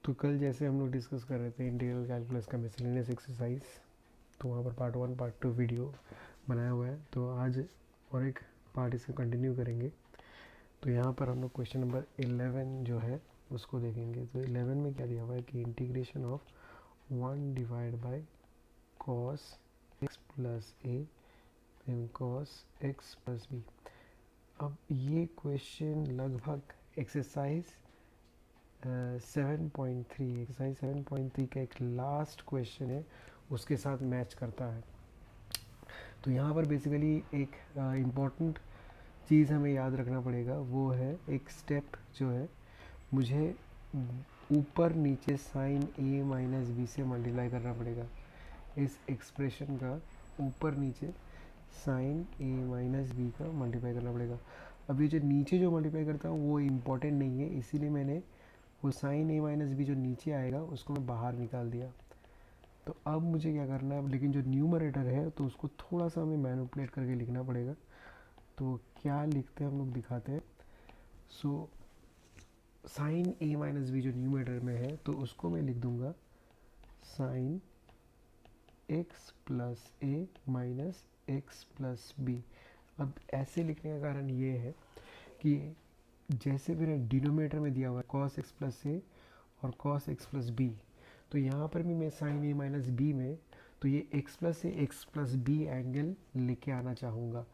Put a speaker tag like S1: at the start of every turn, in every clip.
S1: तो कल जैसे हम लोग डिस्कस कर रहे थे इंटीग्रल कैलकुलस का मिसलेनियस एक्सरसाइज, तो वहाँ पर पार्ट 1 पार्ट 2 वीडियो बनाया हुआ है। तो आज और एक पार्ट इसका कंटिन्यू करेंगे। तो यहाँ पर हम लोग क्वेश्चन नंबर 11 जो है उसको देखेंगे। तो 11 में क्या दिया हुआ है कि integration of 1 divide by cos x plus a and cos x plus b. अब ये क्वेश्चन लगभग एक्सरसाइज 7.3 एक्सरसाइज 7.3 का एक लास्ट क्वेश्चन है, उसके साथ मैच करता है। तो यहाँ पर बेसिकली एक इम्पॉर्टेंट चीज़ हमें याद रखना पड़ेगा, वो है एक स्टेप जो है मुझे ऊपर नीचे साइन ए माइनस बी से मल्टीप्लाई करना पड़ेगा। इस एक्सप्रेशन का ऊपर नीचे साइन ए माइनस बी का मल्टीप्लाई करना पड़ेगा। अब ये जो नीचे जो मल्टीप्लाई करता हूँ वो इम्पॉर्टेंट नहीं है, इसीलिए मैंने वो साइन ए माइनस बी जो नीचे आएगा उसको मैं बाहर निकाल दिया। तो अब मुझे क्या करना है, लेकिन जो न्यूमरेटर है तो उसको थोड़ा सा हमें मैनिपुलेट करके लिखना पड़ेगा। तो क्या लिखते हैं हम लोग दिखाते हैं। So sine a minus B जो न्यूमरेटर में है तो उसको मैं लिख दूंगा साइन एक्स प्लस ए माइनस एक्स प्लस बी। अब ऐसे लिखने का कारण ये है कि जैसे मेरे डिनोमिनेटर में दिया हुआ है कॉस एक्स प्लस ए और कॉस एक्स प्लस बी, तो यहाँ पर भी मैं साइन ए माइनस बी में तो ये एक्स प्लस ए एक्स प्लस बी एंगल लेके आना चाहूँगा।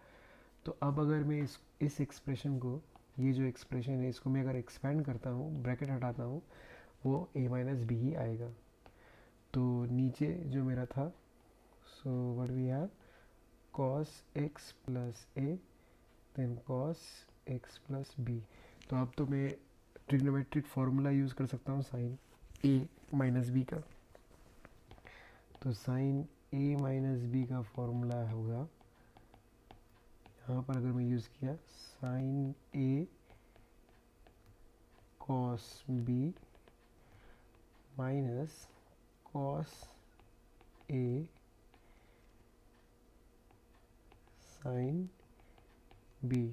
S1: तो अब अगर मैं इस एक्सप्रेशन को, ये जो एक्सप्रेशन है इसको मैं अगर एक्सपेंड करता हूँ, ब्रैकेट हटाता हूँ, वो ए माइनस बी ही आएगा। तो नीचे जो मेरा था, so what we have cos x plus a then cos x plus b. तो अब तो मैं ट्रिग्नोमेट्रिक फार्मूला यूज़ कर सकता हूँ साइन ए माइनस बी का। तो साइन ए माइनस बी का फॉर्मूला होगा, यहाँ पर अगर मैं यूज़ किया sine a cos b minus cos a sine b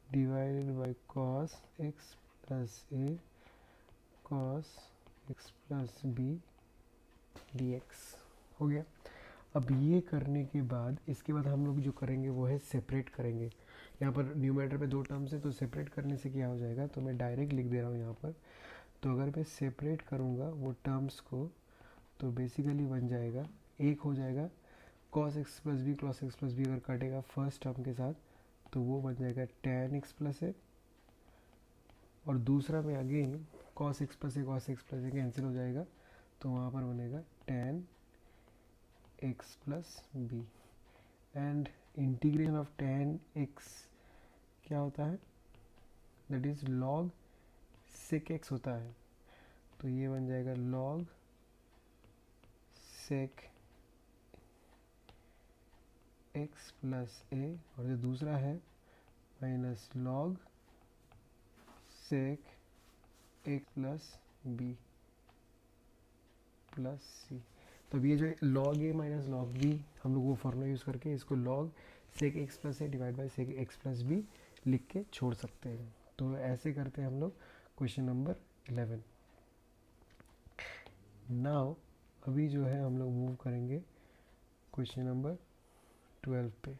S1: divided by cos x plus a cos x plus b d x हो गया। अब ये करने के बाद इसके बाद हम लोग जो करेंगे वो है सेपरेट करेंगे। यहाँ पर न्यूमरेटर पे दो टर्म्स है तो सेपरेट करने से क्या हो जाएगा, तो मैं डायरेक्ट लिख दे रहा हूँ यहाँ पर। तो अगर मैं सेपरेट करूँगा वो टर्म्स को तो बेसिकली बन जाएगा, एक हो जाएगा cos x plus b, cos x plus b अगर काटेगा फर्स्ट टर्म के साथ तो वो बन जाएगा टेन एक्स प्लस ए, और दूसरा में again cos x plus a cos x plus a cancel हो जाएगा तो वहाँ पर बनेगा tan x plus b. And integration of tan x क्या होता है, that is log sec x होता है। तो ये बन जाएगा log sec x plus a, और जो दूसरा है minus log sec x plus b plus c. तो अब ये जो log a minus log b हम लोग वो फॉर्मूला यूज़ करके इसको log sec x plus a divide by sec x plus b लिख के छोड़ सकते हैं। तो ऐसे करते हैं हम लोग क्वेश्चन नंबर 11। नाउ अभी जो है हम लोग मूव करेंगे क्वेश्चन नंबर 12 पे।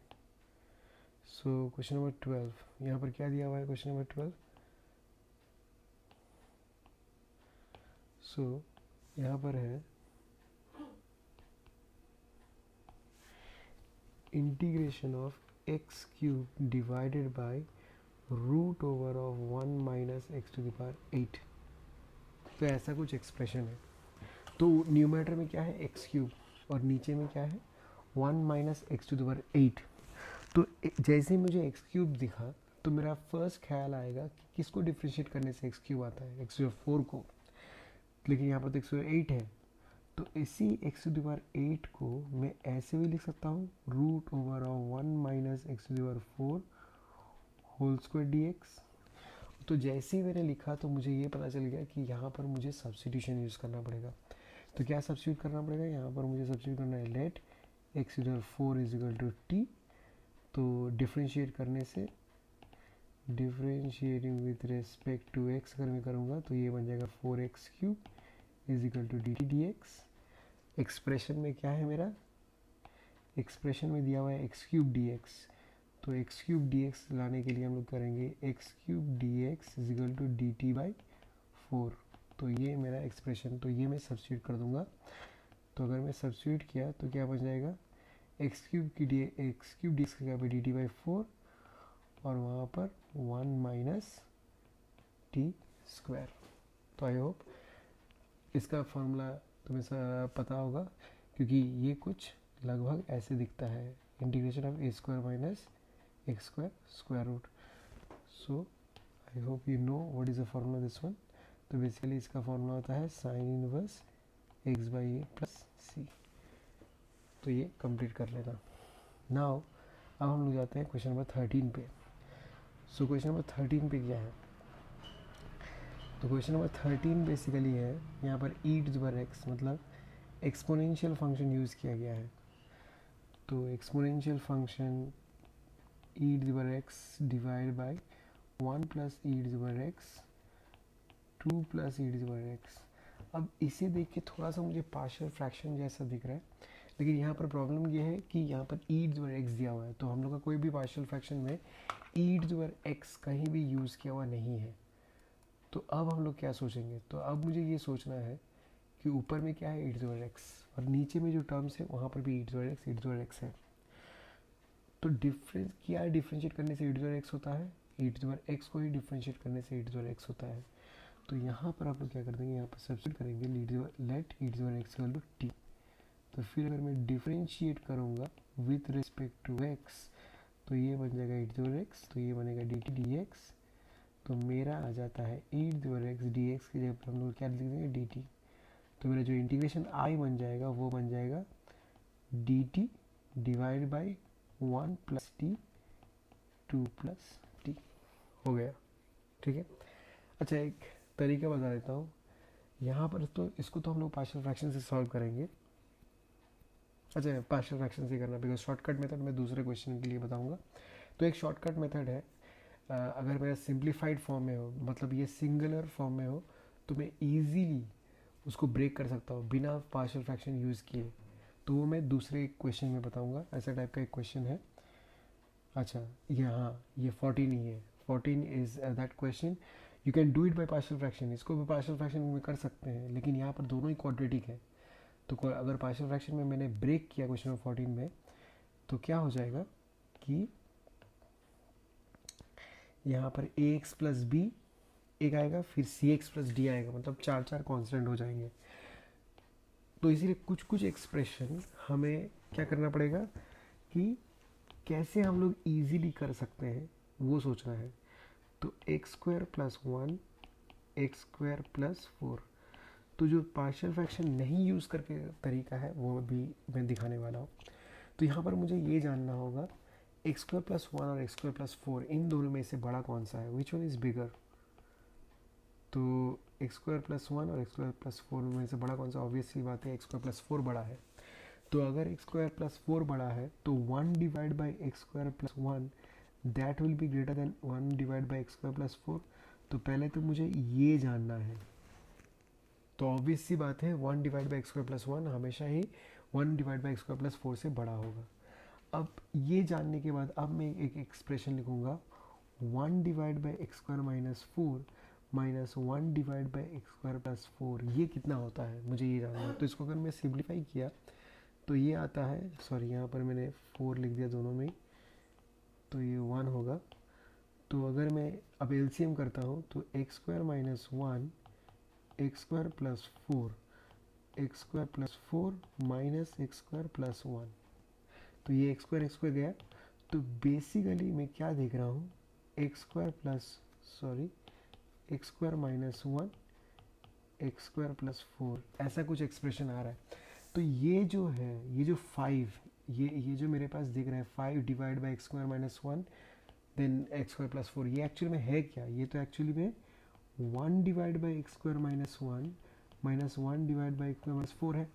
S1: सो क्वेश्चन नंबर 12 यहाँ पर क्या दिया हुआ है, क्वेश्चन नंबर 12। सो यहाँ पर है integration of x cube divided by root over of 1 minus x to the power 8। तो ऐसा कुछ एक्सप्रेशन है। तो न्यूमरेटर में क्या है एक्स क्यूब और नीचे में क्या है 1 minus x to the power 8। तो जैसे ही मुझे एक्स क्यूब दिखा तो मेरा फर्स्ट ख्याल आएगा कि किसको डिफ्रेंशिएट करने से एक्स क्यूब आता है, एक्स टू द पावर 4 को, लेकिन यहाँ पर तो एक्स टू द पावर 8 है। तो इसी एक्स टू द पावर 8 को मैं ऐसे भी लिख सकता हूँ root over of 1 minus x to the power 4 whole square d x. तो जैसे ही मैंने लिखा तो मुझे ये पता चल गया कि यहाँ पर मुझे सब्स्टिट्यूशन यूज़ करना पड़ेगा। तो क्या सब्स्टिट्यूट करना पड़ेगा, यहाँ पर मुझे सब्स्टिट्यूट करना है let x to the power 4 is equal to t. तो डिफ्रेंशिएट करने से differentiating with respect to x अगर मैं करूँगा तो ये बन जाएगा 4x³ is equal to dt dx। Expression में क्या है मेरा, एक्सप्रेशन में दिया हुआ है x³ dx, तो x³ dx लाने के लिए हम लोग करेंगे x³ dx is equal to dt/4। तो ये मेरा एक्सप्रेशन, तो ये मैं सब्स्टिट्यूट कर दूंगा। तो अगर मैं सब्स्टिट्यूट किया तो क्या बन जाएगा, x³ dx का क्या dt/4 और वहाँ पर 1 माइनस टी स्क्वायर। तो आई होप इसका फॉर्मूला तुम्हें पता होगा, क्योंकि ये कुछ लगभग ऐसे दिखता है, integration of a² minus x² square root. So I hope you know what is the formula this one. तो बेसिकली इसका फॉर्मूला होता है sine inverse x/a plus c. तो ये कंप्लीट कर लेना। नाउ अब हम लोग जाते हैं क्वेश्चन नंबर 13 पे। सो क्वेश्चन नंबर 13 पे क्या है, तो क्वेश्चन नंबर 13 बेसिकली है यहाँ पर e⁻x मतलब एक्सपोनेंशियल फंक्शन यूज़ किया गया है। तो exponential function e⁻x divide by 1 plus e⁻x 2 plus e⁻x। अब इसे देख के थोड़ा सा मुझे पार्शियल फ्रैक्शन जैसा दिख रहा है, लेकिन यहाँ पर प्रॉब्लम ये है कि यहाँ पर e⁻x दिया हुआ है, तो हम लोग का कोई भी पार्शियल फ्रैक्शन में e⁻x कहीं भी यूज़ किया हुआ नहीं है। तो अब हम लोग क्या सोचेंगे, तो अब मुझे ये सोचना है कि ऊपर में क्या है e⁻x और नीचे में जो टर्म्स है वहाँ पर भी e⁻x है। तो डिफरेंस क्या डिफ्रेंशिएट करने से e⁻x होता है, e⁻x को ही डिफ्रेंशिएट करने से e⁻x होता है। तो यहाँ पर आप लोग क्या कर देंगे, यहाँ पर सब्स्टिट्यूट करेंगे late e⁻x equal to t। तो फिर अगर मैं डिफ्रेंशिएट करूँगा विथ रिस्पेक्ट टू x तो ये बन जाएगा e⁻x, तो ये बनेगा dt dx। तो मेरा आ जाता है e⁻x dx की जगह पर हम लोग क्या लिख देंगे dt। तो मेरा जो इंटीग्रेशन i बन जाएगा वो बन जाएगा dt divide by 1 plus T 2 plus T हो गया। ठीक है, अच्छा एक तरीका बता देता हूँ यहाँ पर, तो इसको तो हम लोग पार्शियल फ्रैक्शन से सॉल्व करेंगे। अच्छा पार्शियल फ्रैक्शन से करना, बिकॉज शॉर्टकट मेथड मैं दूसरे क्वेश्चन के लिए बताऊँगा। तो एक शॉर्टकट मेथड है, अगर मेरा सिंप्लीफाइड फॉर्म में हो, मतलब ये सिंगुलर फॉर्म में हो, तो मैं ईजीली उसको ब्रेक कर सकता हूँ बिना पार्शियल फ्रैक्शन यूज़ किए। तो वो मैं दूसरे क्वेश्चन में बताऊँगा। ऐसा टाइप का एक क्वेश्चन है। अच्छा ये हाँ, ये 14 ही है, 14 is that question you can do it by partial fraction. इसको भी पार्शियल फ्रैक्शन में कर सकते हैं, लेकिन यहाँ पर दोनों ही क्वाड्रेटिक है। तो अगर पार्शियल फ्रैक्शन में मैंने ब्रेक किया क्वेश्चन नंबर 14 में, तो क्या हो जाएगा कि यहाँ पर ax प्लस बी एक आएगा, फिर cx प्लस डी आएगा, मतलब चार चार कॉन्स्टेंट हो जाएंगे। तो इसीलिए कुछ कुछ एक्सप्रेशन हमें क्या करना पड़ेगा कि कैसे हम लोग इजीली कर सकते हैं वो सोचना है। तो x² प्लस 1 x² प्लस 4, तो जो पार्शियल फ्रैक्शन नहीं यूज़ करके तरीका है वो भी मैं दिखाने वाला हूँ। तो यहाँ पर मुझे ये जानना होगा x² प्लस 1 और x² प्लस 4 इन दोनों में से बड़ा कौन सा है, विच वन इज़ बिगर। तो x² प्लस 1 और x² प्लस 4 में से बड़ा कौन सा, ऑब्वियसली बात है x² प्लस 4 बड़ा है। तो अगर x² प्लस 4 बड़ा है तो 1 divide by x² plus 1 that will be greater than 1 divide by x² plus 4। तो पहले तो मुझे ये जानना है। तो ऑब्वियस सी बात है 1 डिवाइड बाई x² प्लस 1 हमेशा ही 1 डिवाइड बाई x² प्लस 4 से बड़ा होगा। अब ये जानने के बाद अब मैं एक एक्सप्रेशन लिखूँगा 1 divide by x² minus 4 minus 1 divide by x² plus 4, ये कितना होता है मुझे ये जानना है। तो इसको अगर मैं सिंप्लीफाई किया तो ये आता है, सॉरी यहाँ पर मैंने 4 लिख दिया दोनों में, तो ये 1 होगा। तो अगर मैं अब एलसीएम करता हूँ तो x² minus 1 x² plus 4 x² plus 4 minus x² plus 1, तो ये x² गया। तो बेसिकली मैं क्या देख रहा हूँ x² plus x² minus 1 x² plus 4, ऐसा कुछ एक्सप्रेशन आ रहा है। तो ये जो है, ये जो 5, ये जो मेरे पास दिख रहा है 5 divide by x² minus 1 then x² plus 4, ये एक्चुअली में है क्या, ये तो एक्चुअली में 1 divide by x² minus 1 minus 1 divide by x² minus 4 है।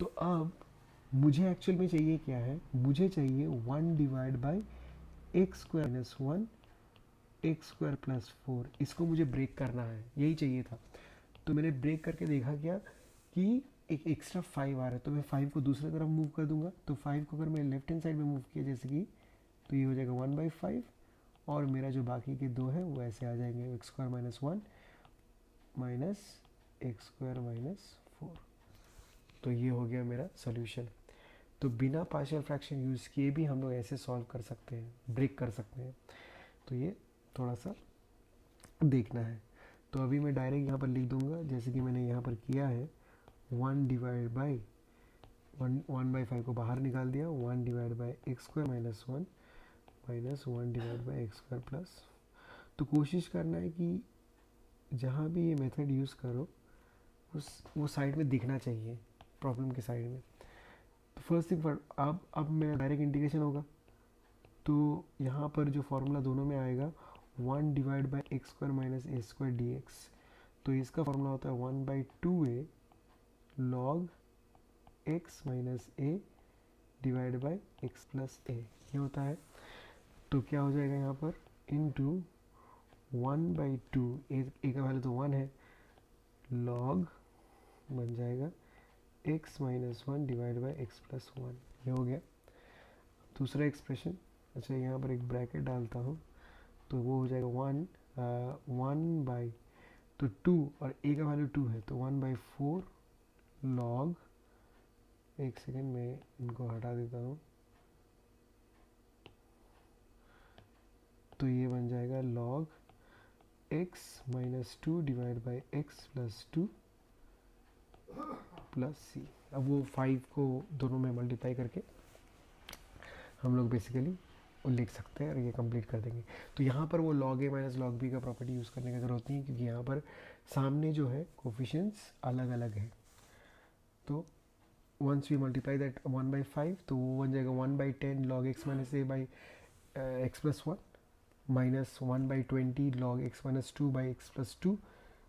S1: तो अब मुझे एक्चुअल में चाहिए क्या है, मुझे चाहिए 1 divide by x² minus 1 x square plus 4, इसको मुझे ब्रेक करना है, यही चाहिए था। तो मैंने ब्रेक करके देखा क्या कि एक एक्स्ट्रा 5 आ रहा है, तो मैं 5 को दूसरी तरफ मूव कर दूंगा। तो 5 को अगर मैं लेफ्ट हैंड साइड में मूव किया जैसे कि, तो ये हो जाएगा 1/5, और मेरा जो बाकी के दो है वो ऐसे आ जाएंगे, x square minus 1 minus x square minus 4। तो ये हो गया मेरा सोल्यूशन। तो बिना पार्शियल फ्रैक्शन यूज़ किए भी हम लोग ऐसे सॉल्व कर सकते हैं, ब्रेक कर सकते हैं। तो ये थोड़ा सा देखना है। तो अभी मैं डायरेक्ट यहाँ पर लिख दूंगा जैसे कि मैंने यहाँ पर किया है, 1/5 को बाहर निकाल दिया, 1/x² -1 माइनस 1/x² प्लस। तो कोशिश करना है कि जहाँ भी ये मेथड यूज़ करो वो साइड में दिखना चाहिए, प्रॉब्लम के साइड में। तो फर्स्ट थिंग अब मेरा डायरेक्ट इंटीग्रेशन होगा, तो यहाँ पर जो फॉर्मूला दोनों में आएगा 1/x² -a² dx। तो इसका फॉर्मूला होता है 1/2a log x minus a divide by x plus a, ये होता है। तो क्या हो जाएगा यहाँ पर, इनटू 1/2, ए का वैल्यू तो 1 है, log बन जाएगा x minus 1 divide by x plus 1, ये हो गया दूसरा एक्सप्रेशन। अच्छा यहाँ पर एक ब्रैकेट डालता हूँ, तो वो हो जाएगा 1 तो 2 और a का वैल्यू 2 है, तो 1/4 log, एक सेकेंड में इनको हटा देता हूँ, तो ये बन जाएगा log x minus 2 divide by x plus 2 plus c. अब वो 5 को दोनों में मल्टीप्लाई करके हम लोग बेसिकली वो लिख सकते हैं और ये कंप्लीट कर देंगे। तो यहाँ पर वो log a minus log b का प्रॉपर्टी यूज़ करने की ज़रूरत नहीं है, क्योंकि यहाँ पर सामने जो है कोफिशिएंट्स अलग अलग है। तो वंस वी मल्टीप्लाई दैट 1/5, तो वो बन जाएगा 1/10 log x minus a by x plus 1 minus 1/20 log x minus 2 by x plus 2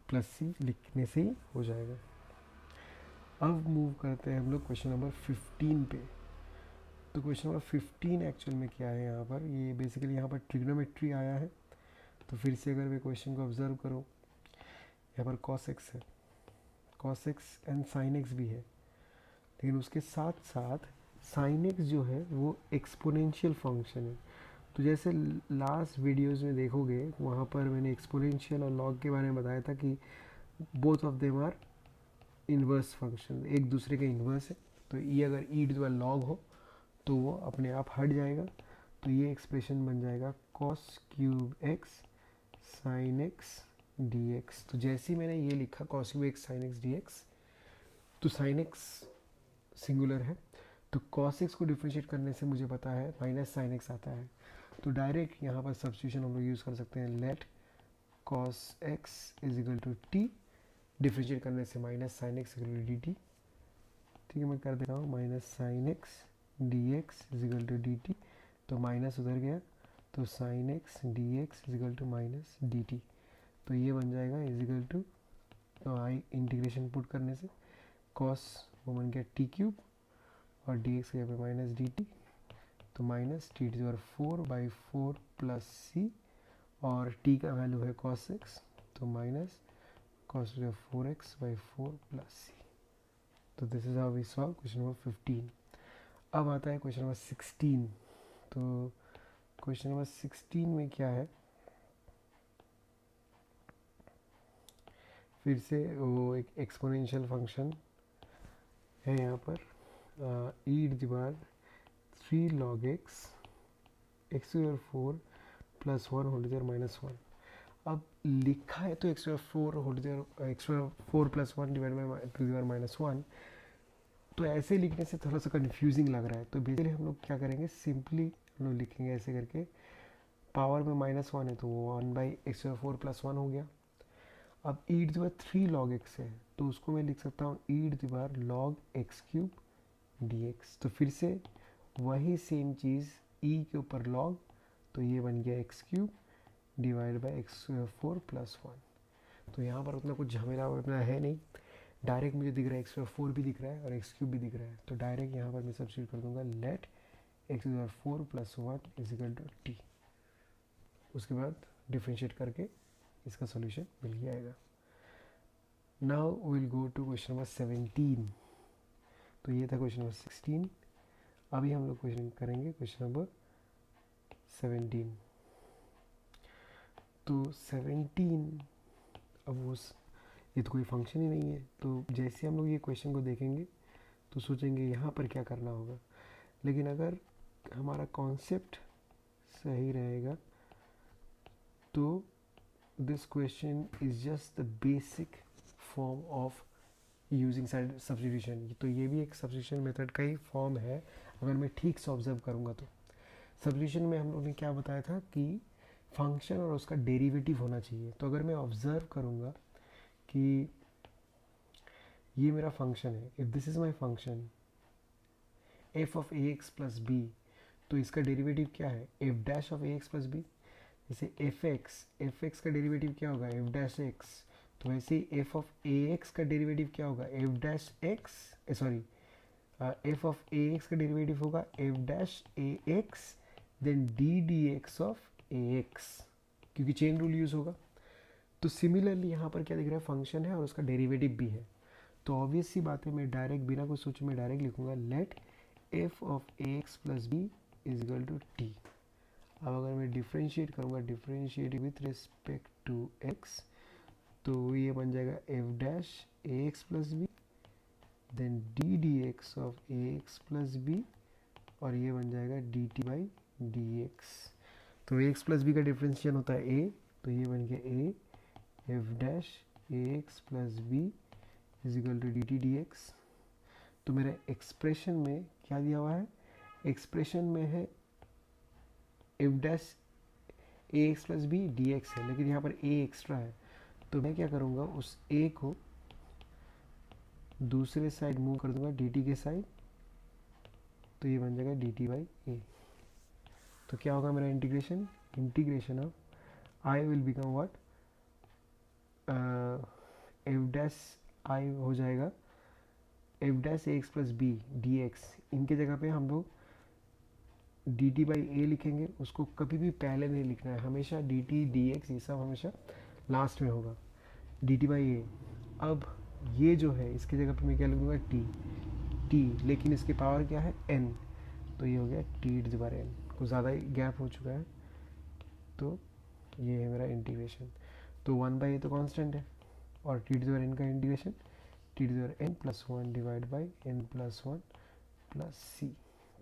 S1: plus c, लिखने से ही हो जाएगा। अब मूव करते हैं हम लोग क्वेश्चन नंबर 15 पे। तो क्वेश्चन नंबर 15 एक्चुअल में क्या है, यहाँ पर ये बेसिकली यहाँ पर ट्रिग्नोमेट्री आया है। तो फिर से अगर मैं क्वेश्चन को ऑब्जर्व करो, यहाँ पर cos x है, cos x and sin x भी है, लेकिन उसके साथ साथ sin x जो है वो एक्सपोनेंशियल फंक्शन है। तो जैसे लास्ट वीडियोस में देखोगे, वहाँ पर मैंने एक्सपोनेंशियल और लॉग के बारे में बताया था कि both of them are inverse function, एक दूसरे के इन्वर्स है। तो ये अगर e लॉग हो तो वो अपने आप हट जाएगा, तो ये एक्सप्रेशन बन जाएगा cos cube x sin x dx। तो जैसे ही मैंने ये लिखा cos cube x sin x dx, तो sin x सिंगुलर है, तो cos x को डिफ्रेंशिएट करने से मुझे पता है माइनस sin x आता है। तो डायरेक्ट यहाँ पर सब्स्टिट्यूशन हम लोग यूज़ कर सकते हैं, let cos x is equal to t, differentiate करने से minus sin x equal to d t. ठीक है, मैं कर दे रहा हूँ, minus sin x dx is equal to d t, तो माइनस उधर गया, तो sin x dx is equal to minus d t. तो ये बन जाएगा इज इक्वल टू, तो आई इंटीग्रेशन पुट करने से cos वो बन गया t क्यूब और dx के पे माइनस डी टी, तो minus t to 4/4 plus c, और t का वैल्यू है cos x, तो minus cos 4x/4 plus c. तो this is how we solve question number 15। अब आता है क्वेश्चन नंबर 16। तो क्वेश्चन नंबर 16 में क्या है, फिर से वो एक एक्सपोनेंशियल फंक्शन है यहाँ पर, e⁻³ log x x⁴ plus 1 whole to the minus 1। अब लिखा है तो x⁴ whole to the x⁴ plus 1 divide by to the minus 1, तो ऐसे लिखने से थोड़ा सा कंफ्यूजिंग लग रहा है। तो बेसिकली हम लोग क्या करेंगे, सिंपली हम लोग लिखेंगे ऐसे करके, पावर में माइनस 1 है तो वो 1/x⁴ प्लस 1 हो गया। अब e⁻³ log x है, तो उसको मैं लिख सकता हूँ e⁻ log x³ dx। तो फिर से वही सेम चीज़, e के ऊपर log, तो ये बन गया x³ divide by x⁴ plus 1। तो यहाँ पर उतना कुछ झमेला उतना है नहीं, डायरेक्ट मुझे दिख रहा है x⁴ भी दिख रहा है और x³ भी दिख रहा है। तो डायरेक्ट यहाँ पर मैं सब्स्टिट्यूट कर दूंगा, let x⁴ plus 1 is equal to t. उसके बाद डिफ्रेंशिएट करके इसका सॉल्यूशन मिल ही आएगा। Now will go to question number 17। तो ये था क्वेश्चन नंबर 16। अभी हम लोग क्वेश्चन करेंगे क्वेश्चन नंबर 17। तो 17, अब उस ये तो कोई फंक्शन ही नहीं है, तो जैसे हम लोग ये क्वेश्चन को देखेंगे तो सोचेंगे यहाँ पर क्या करना होगा। लेकिन अगर हमारा कॉन्सेप्ट सही रहेगा तो this question is just the basic form of using substitution. तो ये भी एक सब्स्टिट्यूशन मेथड का ही फॉर्म है अगर मैं ठीक से ऑब्जर्व करूँगा तो। सब्स्टिट्यूशन में हम लोग ने क्या बताया था कि फंक्शन और उसका डेरिवेटिव होना चाहिए। तो अगर मैं ऑब्जर्व करूँगा कि ये मेरा फंक्शन है, if this is my function f of a x plus b, तो इसका डेरिवेटिव क्या है, f dash of a x plus b. जैसे एफ एक्स का डेरिवेटिव क्या होगा, एफ डैश एक्स। तो वैसे ही एफ ऑफ ए एक्स का डेरिवेटिव क्या होगा, f dash x, sorry f of a x का डेरिवेटिव होगा f dash a x then d d x of a x, क्योंकि चेन रूल यूज़ होगा। तो सिमिलरली यहाँ पर क्या दिख रहा है, फंक्शन है और उसका डेरिवेटिव भी है। तो ऑब्वियस सी बात है, मैं डायरेक्ट बिना कुछ सोचे मैं डायरेक्ट लिखूंगा let f of a x plus b is equal to t. अब अगर मैं डिफ्रेंशिएट करूँगा, differentiate with respect to x, तो ये बन जाएगा f dash a x plus b then d d x of a x plus b, और ये बन जाएगा d t by d x. तो ए एक्स प्लस बी का डिफ्रेंशिएशन होता है ए, तो ये बन गया a f dash a x plus b is equal to d t d x. तो मेरे एक्सप्रेशन में क्या दिया हुआ है, एक्सप्रेशन में है f dash a x plus b d x है, लेकिन यहाँ पर ए एक्स्ट्रा है। तो मैं क्या करूँगा, उस ए को दूसरे साइड मूव कर दूंगा डी टी के साइड, तो ये बन जाएगा डी टी बाई ए। तो क्या होगा मेरा integration, integration of I will become what, f dash I हो जाएगा f dash a x plus b d x. इनके जगह पे हम लोग डी टी बाई ए लिखेंगे, उसको कभी भी पहले नहीं लिखना है, हमेशा डी टी डी एक्स ये सब हमेशा लास्ट में होगा, डी टी बाई ए। अब ये जो है इसकी जगह पे मैं क्या लिखूँगा, टी टी, लेकिन इसकी पावर क्या है एन, तो ये हो गया टी डी बार एन, कुछ ज़्यादा ही गैप हो चुका है। तो ये है मेरा इंटीग्रेशन। तो 1/a तो कांस्टेंट है, और टी डी बार एन का integration t d bar n plus 1 divide by n plus 1 plus c.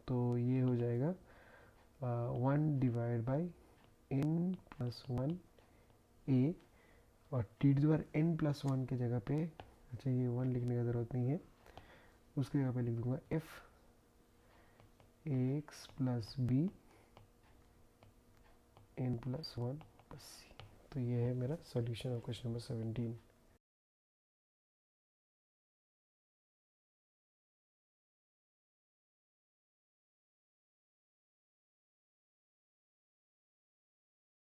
S1: तो ये हो जाएगा 1 divide by n plus 1 a, और t d bar n plus 1 के जगह पे, अच्छा ये 1 लिखने की ज़रूरत नहीं है, उसके जगह पे लिख दूंगा f a x plus b n plus 1 plus c. तो ये है मेरा सॉल्यूशन ऑफ क्वेश्चन नंबर 17।